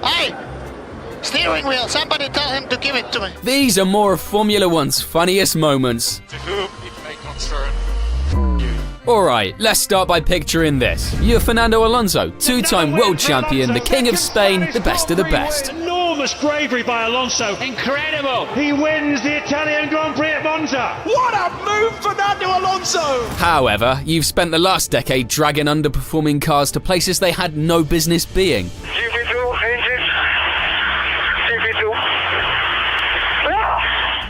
Hey! Steering wheel, somebody tell him to give it to me. These are more of Formula One's funniest moments. To whom it may concern you. Alright, let's start by picturing this. You're Fernando Alonso, two-time world champion, the king of Spain, the best of the best. Enormous bravery by Alonso. Incredible. He wins the Italian Grand Prix at Monza. What a move, Fernando Alonso! However, you've spent the last decade dragging underperforming cars to places they had no business being.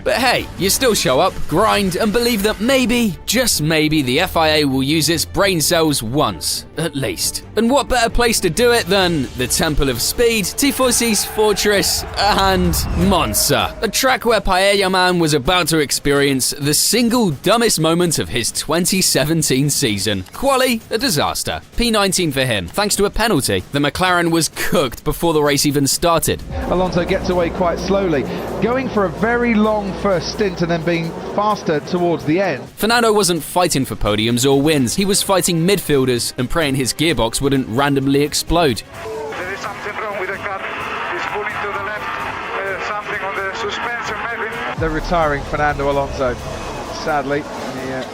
But hey, you still show up, grind, and believe that maybe, just maybe, the FIA will use its brain cells once, at least. And what better place to do it than the Temple of Speed, Tifosi's Fortress, and Monza, a track where Paella Man was about to experience the single dumbest moment of his 2017 season. Quali, a disaster. P19 for him, thanks to a penalty. The McLaren was cooked before the race even started. Alonso gets away quite slowly, going for a very long first stint and then being faster towards the end. Fernando wasn't fighting for podiums or wins, he was fighting midfielders and praying his gearbox wouldn't randomly explode. There is something wrong with the car. It's pulling to the left, something on the suspension maybe. They're retiring Fernando Alonso. Sadly,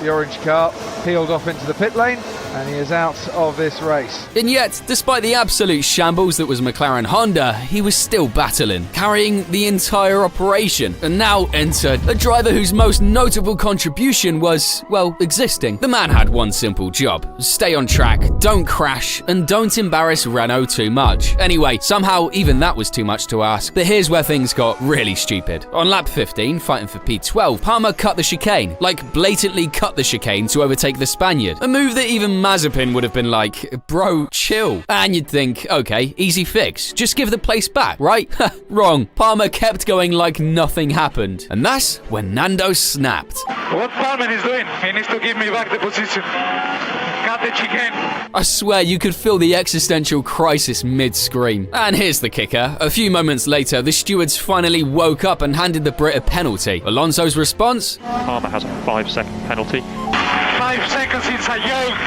the orange car peeled off into the pit lane and he is out of this race. And yet, despite the absolute shambles that was McLaren Honda, he was still battling, carrying the entire operation. And now entered a driver whose most notable contribution was, well, existing. The man had one simple job: stay on track, don't crash, and don't embarrass Renault too much. Anyway, somehow even that was too much to ask. But here's where things got really stupid. On lap 15, fighting for P12, Palmer cut the chicane, like blatantly cut the chicane to overtake the Spaniard. A move that even Mazepin would have been like, bro, chill. And you'd think, okay, easy fix. Just give the place back, right? Wrong. Palmer kept going like nothing happened. And that's when Nando snapped. What Palmer is doing? He needs to give me back the position. Cut the chicane. I swear you could feel the existential crisis mid-scream. And here's the kicker. A few moments later, the stewards finally woke up and handed the Brit a penalty. Alonso's response? Palmer has a 5-second penalty. 5 seconds, it's a joke.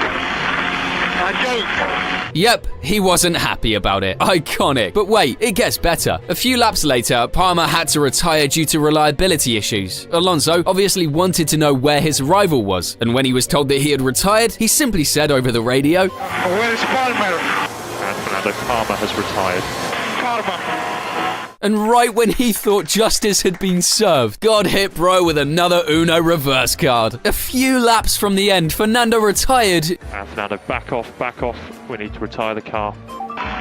A joke. Yep, he wasn't happy about it. Iconic. But wait, it gets better. A few laps later, Palmer had to retire due to reliability issues. Alonso obviously wanted to know where his rival was, and when he was told that he had retired, he simply said over the radio, Where is Palmer? And Fernando Palmer has retired. Palmer. and right when he thought justice had been served, God hit bro with another Uno reverse card. A few laps from the end, Fernando retired. And Fernando, back off. We need to retire the car.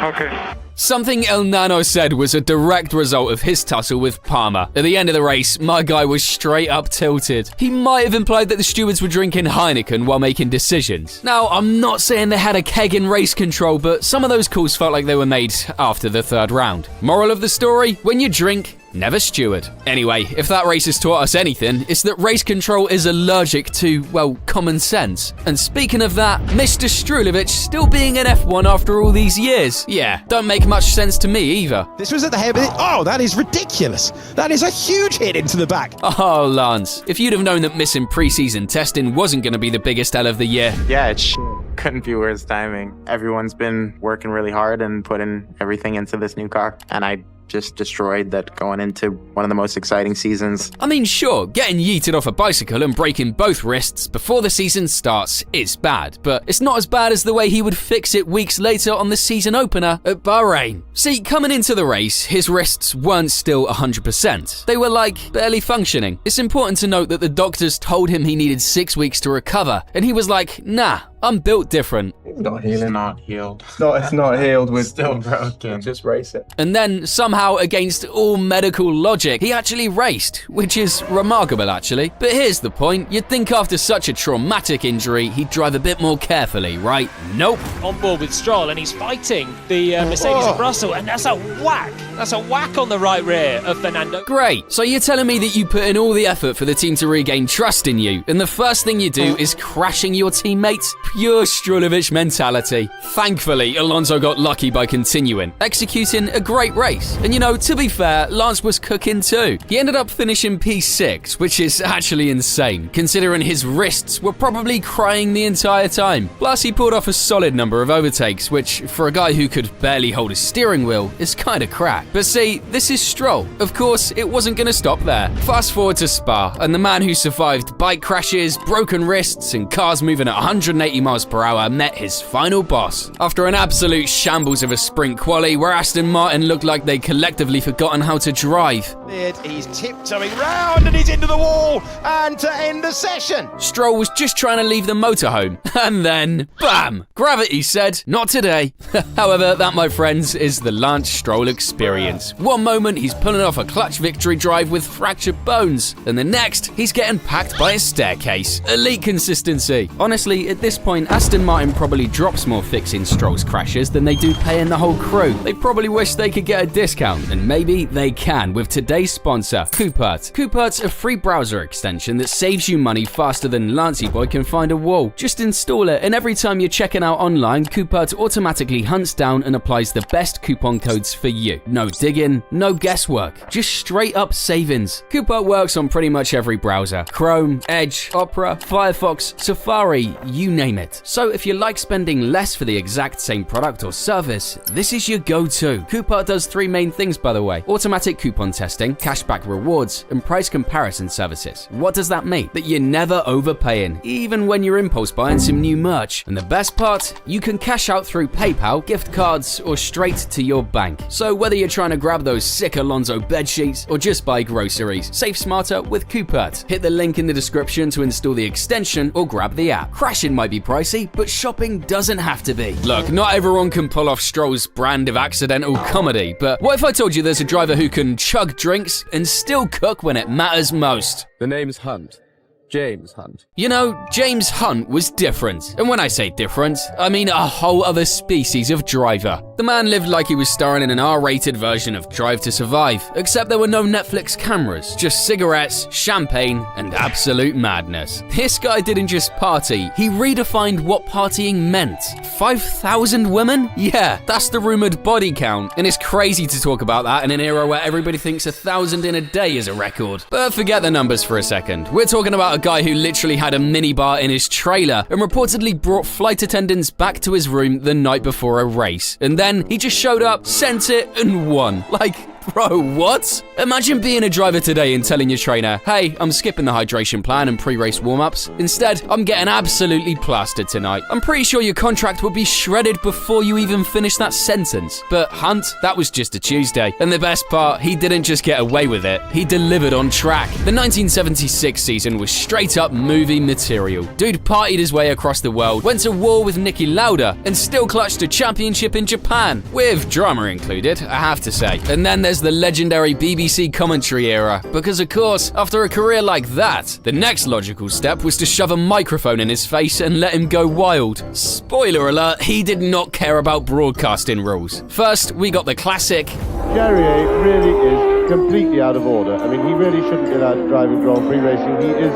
Okay. Something El Nano said was a direct result of his tussle with Palmer. At the end of the race, my guy was straight up tilted. He might have implied that the stewards were drinking Heineken while making decisions. Now, I'm not saying they had a keg in race control, but some of those calls felt like they were made after the third round. Moral of the story, when you drink, never steward. Anyway, if that race has taught us anything, it's that race control is allergic to, well, common sense. And speaking of that, Mr. Strulovic still being an F1 after all these years. Yeah, don't make much sense to me either. This was at the head of it. Oh, that is ridiculous. That is a huge hit into the back. Oh, Lance, if you'd have known that missing preseason testing wasn't going to be the biggest L of the year. Yeah, it's couldn't be worse timing. Everyone's been working really hard and putting everything into this new car, and I just destroyed that going into one of the most exciting seasons. I mean, sure, getting yeeted off a bicycle and breaking both wrists before the season starts is bad, but it's not as bad as the way he would fix it weeks later on the season opener at Bahrain. See, coming into the race, his wrists weren't still 100%. They were like barely functioning. It's important to note that the doctors told him he needed 6 weeks to recover, and he was like, nah, I'm built different. It's not healing. It's not healed. It's not healed. We're Still broken. just race it. And then, somehow, against all medical logic, he actually raced, which is remarkable, actually. But here's the point. You'd think after such a traumatic injury, he'd drive a bit more carefully, right? Nope. On board with Stroll, and he's fighting the Mercedes of Russell, and that's a whack. That's a whack on the right rear of Fernando. Great. So you're telling me that you put in all the effort for the team to regain trust in you, and the first thing you do is crashing your teammates? Pure Strulovic mentality. Thankfully, Alonso got lucky by continuing, executing a great race. And you know, to be fair, Lance was cooking too. He ended up finishing P6, which is actually insane, considering his wrists were probably crying the entire time. Plus, he pulled off a solid number of overtakes, which, for a guy who could barely hold a steering wheel, is kinda crap. But see, this is Stroll. Of course, it wasn't gonna stop there. Fast forward to Spa, and the man who survived bike crashes, broken wrists, and cars moving at 180 miles per hour met his final boss. After an absolute shambles of a sprint quali where Aston Martin looked like they'd collectively forgotten how to drive. He's tiptoeing round and he's into the wall, and to end the session. Stroll was just trying to leave the motorhome, and then, bam! Gravity said, not today. However, that, my friends, is the Lance Stroll experience. One moment he's pulling off a clutch victory drive with fractured bones, and the next he's getting packed by a staircase. Elite consistency. Honestly, at this point, Aston Martin probably drops more fixing Stroll's crashes than they do paying the whole crew. They probably wish they could get a discount, and maybe they can with today's sponsor, Coopert. Coupert's a free browser extension that saves you money faster than Lancey Boy can find a wall. Just install it, and every time you're checking out online, Coopert automatically hunts down and applies the best coupon codes for you. No digging, no guesswork, just straight up savings. Coopert works on pretty much every browser: Chrome, Edge, Opera, Firefox, Safari, you name it. So if you like spending less for the exact same product or service, this is your go-to. Coopert does three main things, by the way: automatic coupon testing, cashback rewards, and price comparison services. What does that mean? That you're never overpaying, even when you're impulse buying some new merch. And the best part, you can cash out through PayPal, gift cards, or straight to your bank. So whether you're trying to grab those sick Alonso bed sheets or just buy groceries, save smarter with Coopert. Hit the link in the description to install the extension or grab the app. Crashing might be pricey, but shopping doesn't have to be. Look, not everyone can pull off Stroll's brand of accidental comedy, but what if I told you there's a driver who can chug drinks and still cook when it matters most? The name's Hunt. James Hunt. You know, James Hunt was different. And when I say different, I mean a whole other species of driver. The man lived like he was starring in an R-rated version of Drive to Survive, except there were no Netflix cameras, just cigarettes, champagne, and absolute madness. This guy didn't just party, he redefined what partying meant. 5,000 women? Yeah, that's the rumored body count, and it's crazy to talk about that in an era where everybody thinks 1,000 in a day is a record. But forget the numbers for a second. We're talking about a guy who literally had a minibar in his trailer and reportedly brought flight attendants back to his room the night before a race. And then he just showed up, sent it, and won. Like, bro, what? Imagine being a driver today and telling your trainer, hey, I'm skipping the hydration plan and pre-race warm-ups. Instead, I'm getting absolutely plastered tonight. I'm pretty sure your contract would be shredded before you even finish that sentence. But Hunt, that was just a Tuesday. And the best part, he didn't just get away with it, he delivered on track. The 1976 season was straight up movie material. Dude partied his way across the world, went to war with Niki Lauda, and still clutched a championship in Japan. With drama included, I have to say. And then there's the legendary BBC commentary era, because of course, after a career like that, the next logical step was to shove a microphone in his face and let him go wild. Spoiler alert, he did not care about broadcasting rules. First, we got the classic, Jarier really is completely out of order. I mean, he really shouldn't be allowed to drive in Grand Prix racing. He is,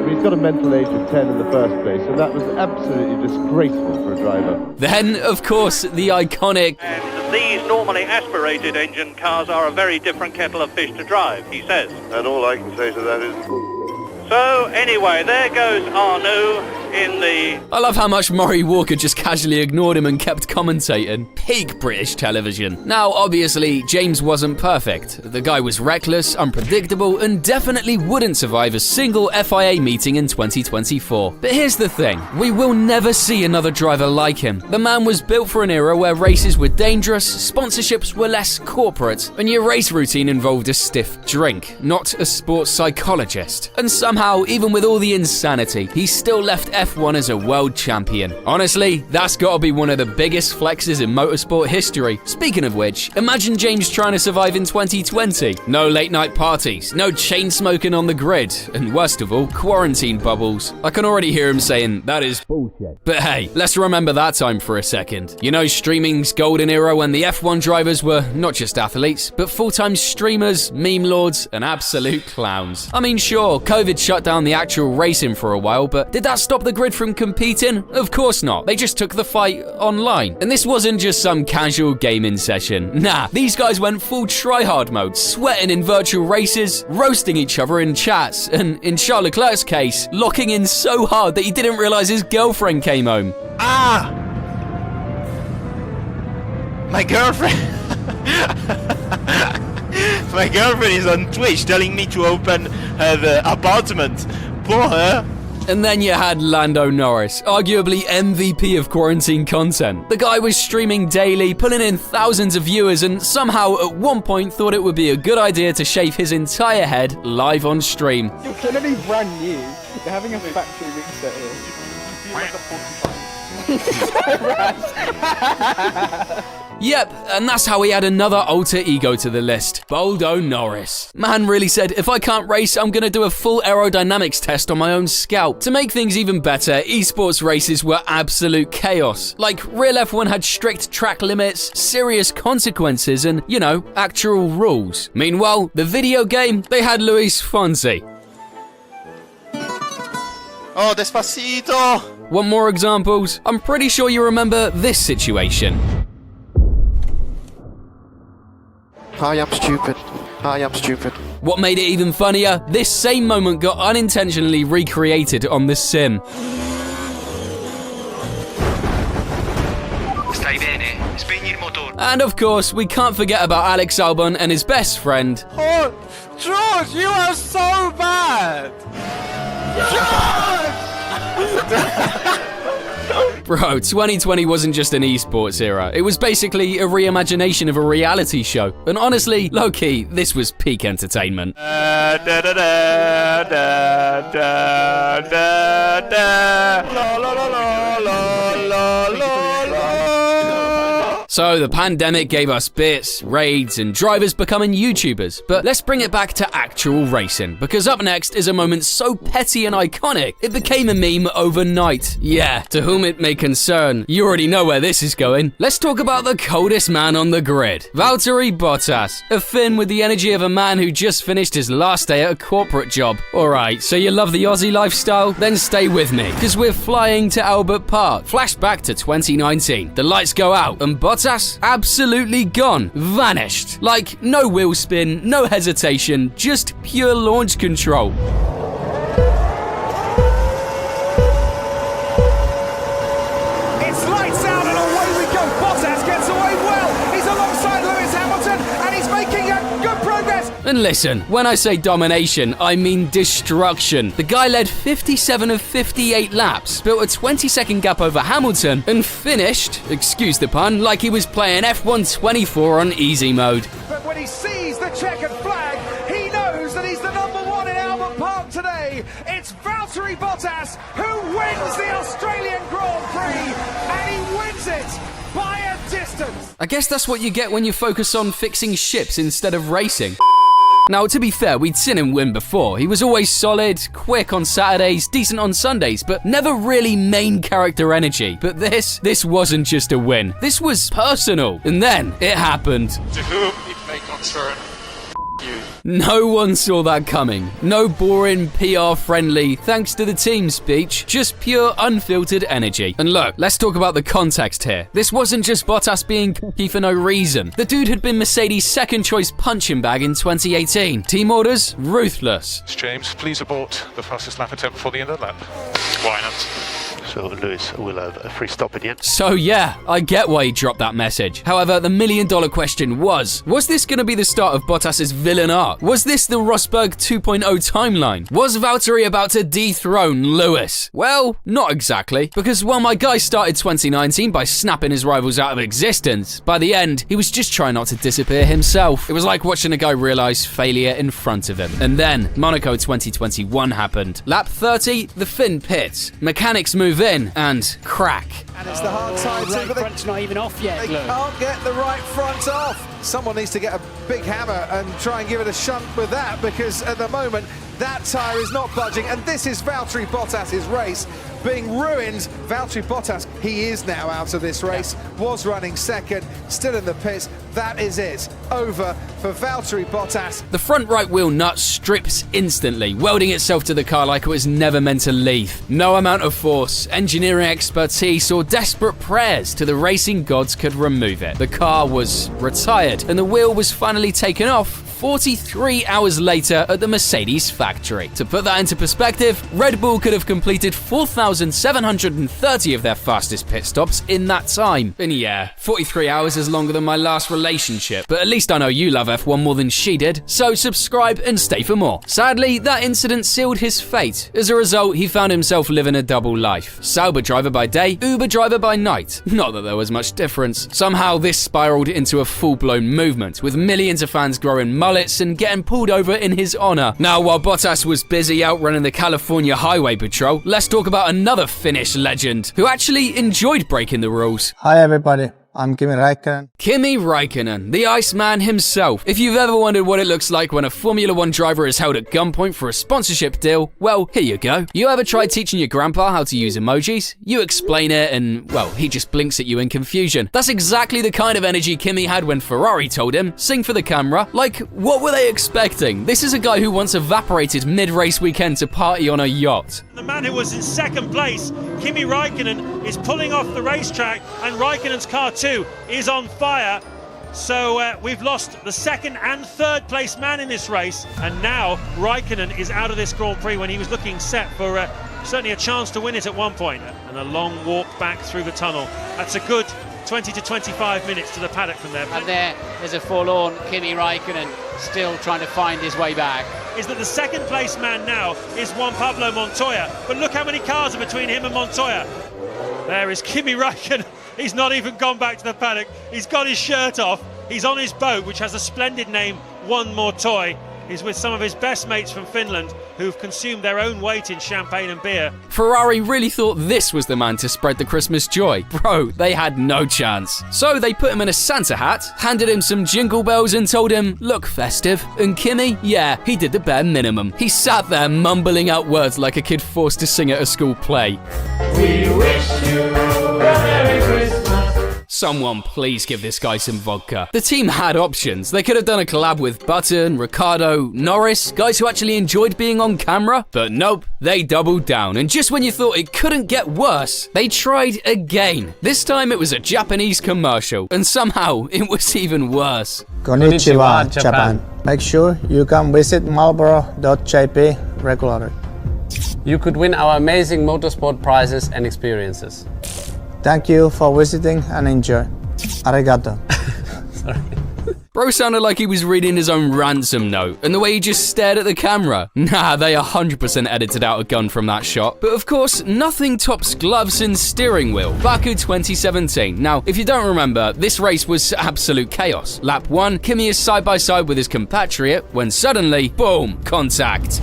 he's got a mental age of 10 in the first place, so that was absolutely disgraceful for a driver. Then, of course, the iconic, and these normally aspirated engine cars are a very different kettle of fish to drive, he says. And all I can say to that is... So, anyway, there goes Arnoux in the... I love how much Murray Walker just casually ignored him and kept commentating. Peak British television. Now, obviously, James wasn't perfect. The guy was reckless, unpredictable, and definitely wouldn't survive a single FIA meeting in 2024. But here's the thing, we will never see another driver like him. The man was built for an era where races were dangerous, sponsorships were less corporate, and your race routine involved a stiff drink, not a sports psychologist. And somehow, even with all the insanity, he still left F1 as a world champion. Honestly, that's gotta be one of the biggest flexes in motorsport history. Speaking of which, imagine James trying to survive in 2020. No late night parties, no chain smoking on the grid, and worst of all, quarantine bubbles. I can already hear him saying, that is bullshit. But hey, let's remember that time for a second. You know, streaming's golden era when the F1 drivers were not just athletes, but full-time streamers, meme lords, and absolute clowns. I mean, sure, COVID shut down the actual racing for a while, but did that stop the the grid from competing? Of course not. They just took the fight online. And this wasn't just some casual gaming session. Nah, these guys went full try-hard mode, sweating in virtual races, roasting each other in chats, and in Charles Leclerc's case, locking in so hard that he didn't realize his girlfriend came home. Ah! My girlfriend... My girlfriend is on Twitch telling me to open her apartment. Poor her. And then you had Lando Norris, arguably MVP of quarantine content. The guy was streaming daily, pulling in thousands of viewers, and somehow at one point thought it would be a good idea to shave his entire head live on stream. You're gonna be brand new. They're having a factory reset here. Yep, and that's how he had another alter ego to the list, Boldo Norris. Man really said, if I can't race, I'm gonna do a full aerodynamics test on my own Scout. To make things even better, esports races were absolute chaos. Like, real F1 had strict track limits, serious consequences, and, you know, actual rules. Meanwhile, the video game, they had Luis Fonsi. Oh, Despacito! Want more examples? I'm pretty sure you remember this situation. I am stupid. I am stupid. What made it even funnier? This same moment got unintentionally recreated on The Sim. Stai bene? Spegni il motore. And of course, we can't forget about Alex Albon and his best friend. Oh, George, you are so bad! George! Bro, 2020 wasn't just an esports era. It was basically a reimagination of a reality show. And honestly, low-key, this was peak entertainment. So the pandemic gave us bits, raids, and drivers becoming YouTubers. But let's bring it back to actual racing, because up next is a moment so petty and iconic, it became a meme overnight. Yeah, to whom it may concern, you already know where this is going. Let's talk about the coldest man on the grid, Valtteri Bottas, a Finn with the energy of a man who just finished his last day at a corporate job. Alright, so you love the Aussie lifestyle? Then stay with me, because we're flying to Albert Park. Flashback to 2019. The lights go out, and Bottas absolutely gone, vanished. Like, no wheel spin, no hesitation, just pure launch control. It's lights out and away we go. Bottas gets away well. He's alongside Lewis Hamilton and he's making good progress. And listen, when I say domination, I mean destruction. The guy led 57 of 58 laps, built a 20-second gap over Hamilton, and finished, excuse the pun, like he was playing F1 24 on easy mode. But when he sees the checkered flag, he knows that he's the #1 in Albert Park today. It's Valtteri Bottas who wins the Australian Grand Prix, and he wins it by a distance. I guess that's what you get when you focus on fixing ships instead of racing. Now, to be fair, we'd seen him win before. He was always solid, quick on Saturdays, decent on Sundays, but never really main character energy. But this wasn't just a win. This was personal. And then it happened. To whom it may concern, you. No one saw that coming. No boring, PR-friendly, thanks to the team speech, just pure, unfiltered energy. And look, let's talk about the context here. This wasn't just Bottas being cocky for no reason. The dude had been Mercedes' second-choice punching bag in 2018. Team orders, ruthless. James, please abort the fastest lap attempt for the end of the lap. Why not? So Lewis will have a free stop at the end. So yeah, I get why he dropped that message. However, the million-dollar question was this going to be the start of Bottas' villain arc? Was this the Rosberg 2.0 timeline? Was Valtteri about to dethrone Lewis? Well, not exactly, because while my guy started 2019 by snapping his rivals out of existence, by the end, he was just trying not to disappear himself. It was like watching a guy realize failure in front of him. And then, Monaco 2021 happened. Lap 30, the Finn pits. Mechanics move in, and crack. And it's the hard side. Right front's not even off yet. They can't get the right front off. someone needs to get a big hammer and try and give it a shunt with that, because at the moment that tyre is not budging, and this is Valtteri Bottas's race being ruined. Valtteri Bottas, he is now out of this race, was running second, still in the pits. That is it, over for Valtteri Bottas. The front right wheel nut strips instantly, welding itself to the car like it was never meant to leave. No amount of force, engineering expertise, or desperate prayers to the racing gods could remove it. The car was retired, and the wheel was finally taken off 43 hours later at the Mercedes factory. To put that into perspective, Red Bull could have completed 4,730 of their fastest pit stops in that time. And yeah, 43 hours is longer than my last relationship, but at least I know you love F1 more than she did, so subscribe and stay for more. Sadly, that incident sealed his fate. As a result, he found himself living a double life. Sauber driver by day, Uber driver by night. Not that there was much difference. Somehow this spiraled into a full-blown movement, with millions of fans growing mullets and getting pulled over in his honor. Now, while Bottas was busy outrunning the California Highway Patrol, let's talk about another Finnish legend who actually enjoyed breaking the rules. Hi everybody, I'm Kimi Räikkönen. Kimi Räikkönen, the Iceman himself. If you've ever wondered what it looks like when a Formula 1 driver is held at gunpoint for a sponsorship deal, well, here you go. You ever tried teaching your grandpa how to use emojis? You explain it and, well, he just blinks at you in confusion. That's exactly the kind of energy Kimi had when Ferrari told him, sing for the camera. Like, what were they expecting? This is a guy who once evaporated mid-race weekend to party on a yacht. The man who was in second place, Kimi Räikkönen, is pulling off the racetrack, and Räikkönen's car too is on fire. So we've lost the second and third place man in this race, and now Räikkönen is out of this Grand Prix when he was looking set for certainly a chance to win it at one point. And a long walk back through the tunnel. That's a good 20 to 25 minutes to the paddock from there. And there's a forlorn Kimi Räikkönen still trying to find his way back. Is that the second place man now is Juan Pablo Montoya, but look how many cars are between him and Montoya. There is Kimi Räikkönen. He's not even gone back to the paddock. He's got his shirt off. He's on his boat, which has a splendid name, One More Toy. He's with some of his best mates from Finland who've consumed their own weight in champagne and beer. Ferrari really thought this was the man to spread the Christmas joy. Bro, they had no chance. So they put him in a Santa hat, handed him some jingle bells and told him, look festive. And Kimi, yeah, he did the bare minimum. He sat there mumbling out words like a kid forced to sing at a school play. We wish you a Merry Christmas. Someone please give this guy some vodka. The team had options. They could have done a collab with Button, Ricciardo, Norris, guys who actually enjoyed being on camera, but nope, they doubled down. And just when you thought it couldn't get worse, they tried again. This time it was a Japanese commercial, and somehow it was even worse. Konnichiwa, Japan. Make sure you come visit Marlboro.jp regularly. You could win our amazing motorsport prizes and experiences. Thank you for visiting and enjoy. Arigato. Sorry. Bro sounded like he was reading his own ransom note, and the way he just stared at the camera. Nah, they 100% edited out a gun from that shot. But of course, nothing tops gloves and steering wheel. Baku 2017. Now, if you don't remember, this race was absolute chaos. Lap 1, Kimi is side by side with his compatriot, when suddenly, boom, contact.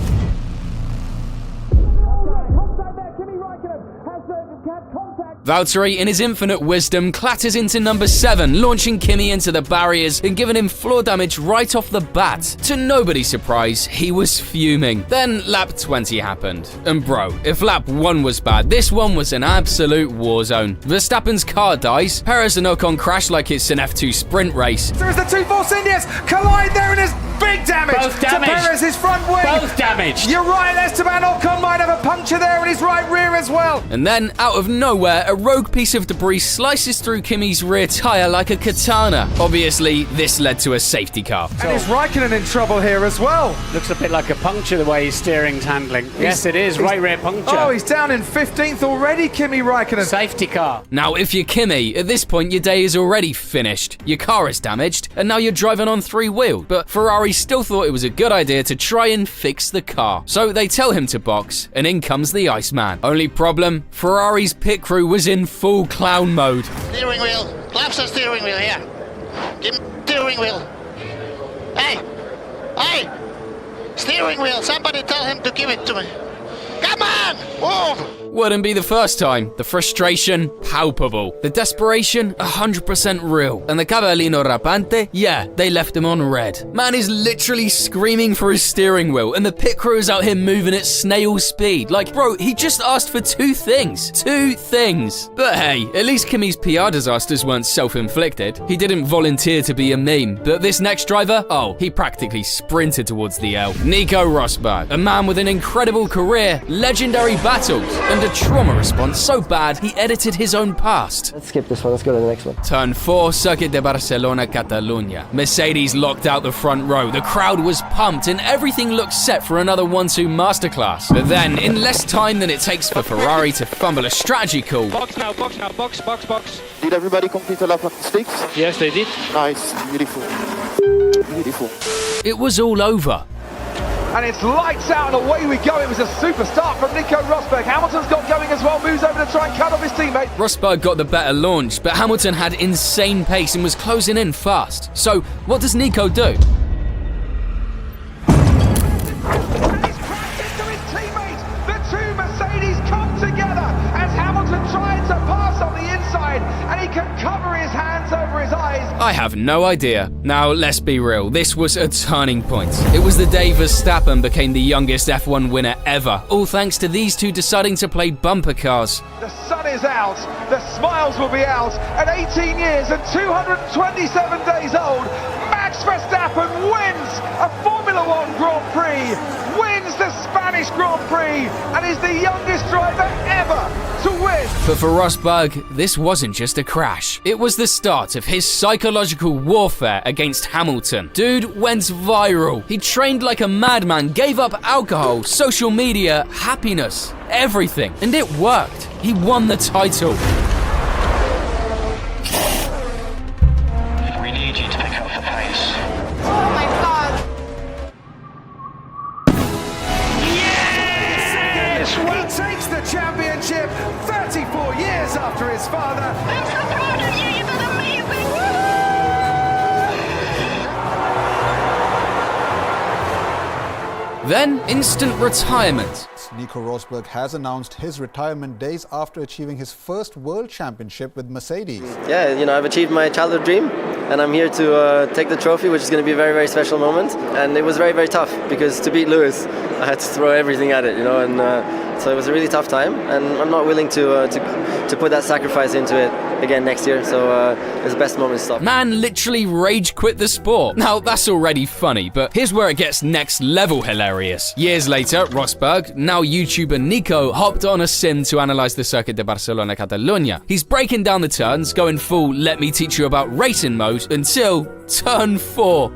Valtteri, in his infinite wisdom, clatters into number 7, launching Kimi into the barriers and giving him floor damage right off the bat. To nobody's surprise, he was fuming. Then lap 20 happened. And bro, if lap 1 was bad, this one was an absolute war zone. Verstappen's car dies, Perez and Ocon crash like it's an F2 sprint race. There's the two Force Indias collide there and there's big damage Both damaged. to Perez's front wing. Both damaged. You're right, Esteban Ocon might have a puncture there in his right rear as well. And then, out of nowhere, a rogue piece of debris slices through Kimi's rear tyre like a katana. Obviously, this led to a safety car. And is Räikkönen in trouble here as well? Looks a bit like a puncture the way his steering's handling. Yes, it is. Right rear puncture. Oh, he's down in 15th already, Kimi Räikkönen. Safety car. Now, if you're Kimi, at this point, your day is already finished. Your car is damaged, and now you're driving on 3 wheels. But Ferrari still thought it was a good idea to try and fix the car. So they tell him to box, and in comes the Iceman. Only problem, Ferrari's pit crew was in full clown mode. Steering wheel. Claps the steering wheel here. Give me steering wheel. Hey! Hey! Steering wheel. Somebody tell him to give it to me. Come on! Move! Wouldn't be the first time. The frustration, palpable. The desperation, 100% real. And the Cavallino Rampante, yeah, they left him on red. Man is literally screaming for his steering wheel, and the pit crew is out here moving at snail speed. Like, bro, he just asked for two things. Two things. But hey, at least Kimi's PR disasters weren't self-inflicted. He didn't volunteer to be a meme. But this next driver, oh, he practically sprinted towards the L. Nico Rosberg, a man with an incredible career, legendary battles, and a trauma response so bad he edited his own past. Let's skip this one, let's go to the next one. Turn 4, Circuit de Barcelona, Catalunya. Mercedes locked out the front row, the crowd was pumped, and everything looked set for another 1-2 masterclass. But then, in less time than it takes for Ferrari to fumble a strategy call... Box now, box. Did everybody complete a lap of 6? Yes, they did. Nice, beautiful. Beautiful. It was all over. And it's lights out and away we go. It was a super start from Nico Rosberg. Hamilton's got going as well, moves over to try and cut off his teammate. Rosberg got the better launch, but Hamilton had insane pace and was closing in fast. So, what does Nico do? And he's crashed into his teammate. The two Mercedes come together as Hamilton tries to pass on the inside, and he can cover his hands over his eyes. I have no idea. Now, let's be real, this was a turning point. It was the day Verstappen became the youngest F1 winner ever, all thanks to these two deciding to play bumper cars. The sun is out, the smiles will be out. At 18 years and 227 days old, Max Verstappen wins a Formula One Grand Prix, wins the Spanish Grand Prix, and is the youngest driver ever to win. But for Rosberg, this wasn't just a crash. It was the start of his psychological warfare against Hamilton. Dude went viral. He trained like a madman, gave up alcohol, social media, happiness, everything. And it worked. He won the title. We need you to pick up the pace. Oh my God! Yes! He takes the championship 34 years after his father. I'm so proud of you, you've been amazing! Then, instant retirement. Nico Rosberg has announced his retirement days after achieving his first world championship with Mercedes. Yeah, you know, I've achieved my childhood dream, and I'm here to take the trophy, which is going to be a very, very special moment. And it was very, very tough, because to beat Lewis, I had to throw everything at it, you know, and so it was a really tough time, and I'm not willing to put that sacrifice into it again next year, so it's the best moment to stop. Man literally rage quit the sport. Now, that's already funny, but here's where it gets next level hilarious. Years later, Rosberg, now YouTuber Nico, hopped on a sim to analyze the Circuit de Barcelona, Catalunya. He's breaking down the turns, going full let me teach you about racing mode until turn 4.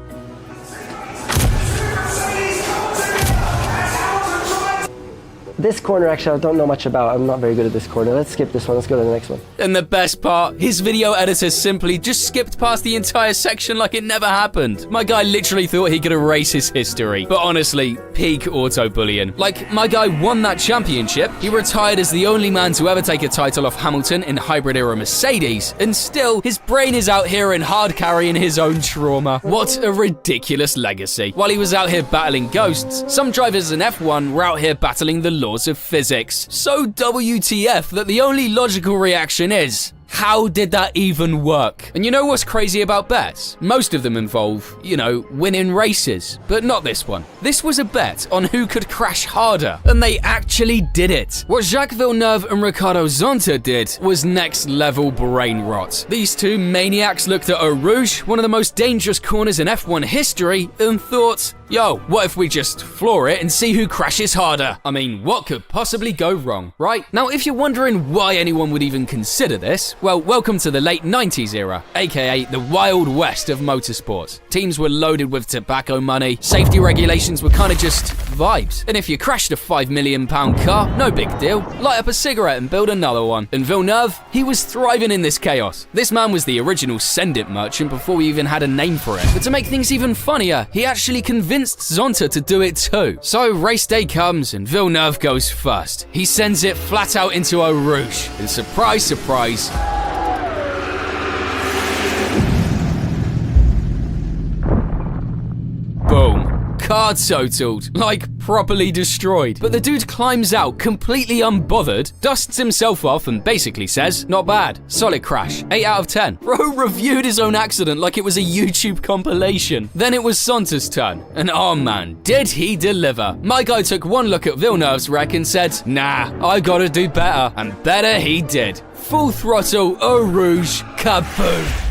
This corner, actually, I don't know much about. I'm not very good at this corner. Let's skip this one. Let's go to the next one. And the best part, his video editor simply just skipped past the entire section like it never happened. My guy literally thought he could erase his history. But honestly, peak auto-bullying. Like, my guy won that championship, he retired as the only man to ever take a title off Hamilton in hybrid-era Mercedes, and still, his brain is out here and hard carrying his own trauma. What a ridiculous legacy. While he was out here battling ghosts, some drivers in F1 were out here battling the laws of physics. So WTF that the only logical reaction is, how did that even work? And you know what's crazy about bets? Most of them involve, you know, winning races, but not this one. This was a bet on who could crash harder, and they actually did it. What Jacques Villeneuve and Ricardo Zonta did was next level brain rot. These two maniacs looked at Eau Rouge, one of the most dangerous corners in F1 history, and thought, yo, what if we just floor it and see who crashes harder? I mean, what could possibly go wrong, right? Now, if you're wondering why anyone would even consider this, well, welcome to the late 90s era, aka the Wild West of motorsport. Teams were loaded with tobacco money, safety regulations were kind of just vibes. And if you crashed a £5 million car, no big deal. Light up a cigarette and build another one. And Villeneuve, he was thriving in this chaos. This man was the original Send It merchant before we even had a name for it. But to make things even funnier, he actually convinced Zonta to do it too. So race day comes and Villeneuve goes first. He sends it flat out into Eau Rouge. And surprise, surprise, boom. car totaled, like properly destroyed. But the dude climbs out completely unbothered, dusts himself off and basically says, not bad, solid crash, 8 out of 10. Bro reviewed his own accident like it was a YouTube compilation. Then it was Zonta's turn, and oh man, did he deliver. My guy took one look at Villeneuve's wreck and said, nah, I gotta do better, and better he did. Full throttle, Eau Rouge, kaboom!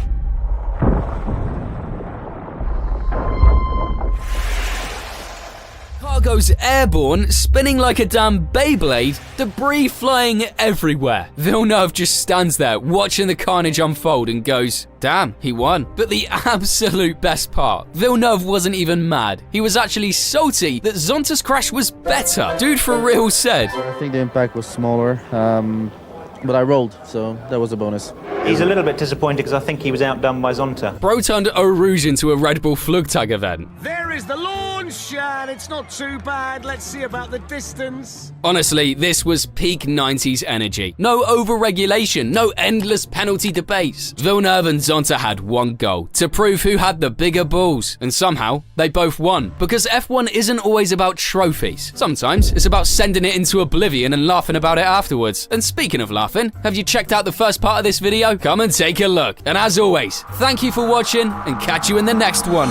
Goes airborne, spinning like a damn Beyblade, debris flying everywhere. Villeneuve just stands there watching the carnage unfold and goes, damn, he won. But the absolute best part, Villeneuve wasn't even mad. He was actually salty that Zonta's crash was better. Dude for real said, I think the impact was smaller, but I rolled, so that was a bonus. He's a little bit disappointed because I think he was outdone by Zonta. Bro turned Eau Rouge into a Red Bull Flugtag event. There is the launch, and it's not too bad. Let's see about the distance. Honestly, this was peak 90s energy. No over-regulation, no endless penalty debates. Villeneuve and Zonta had one goal, to prove who had the bigger balls. And somehow, they both won. Because F1 isn't always about trophies. Sometimes, it's about sending it into oblivion and laughing about it afterwards. And speaking of laughing, have you checked out the first part of this video? Come and take a look. And as always, thank you for watching and catch you in the next one.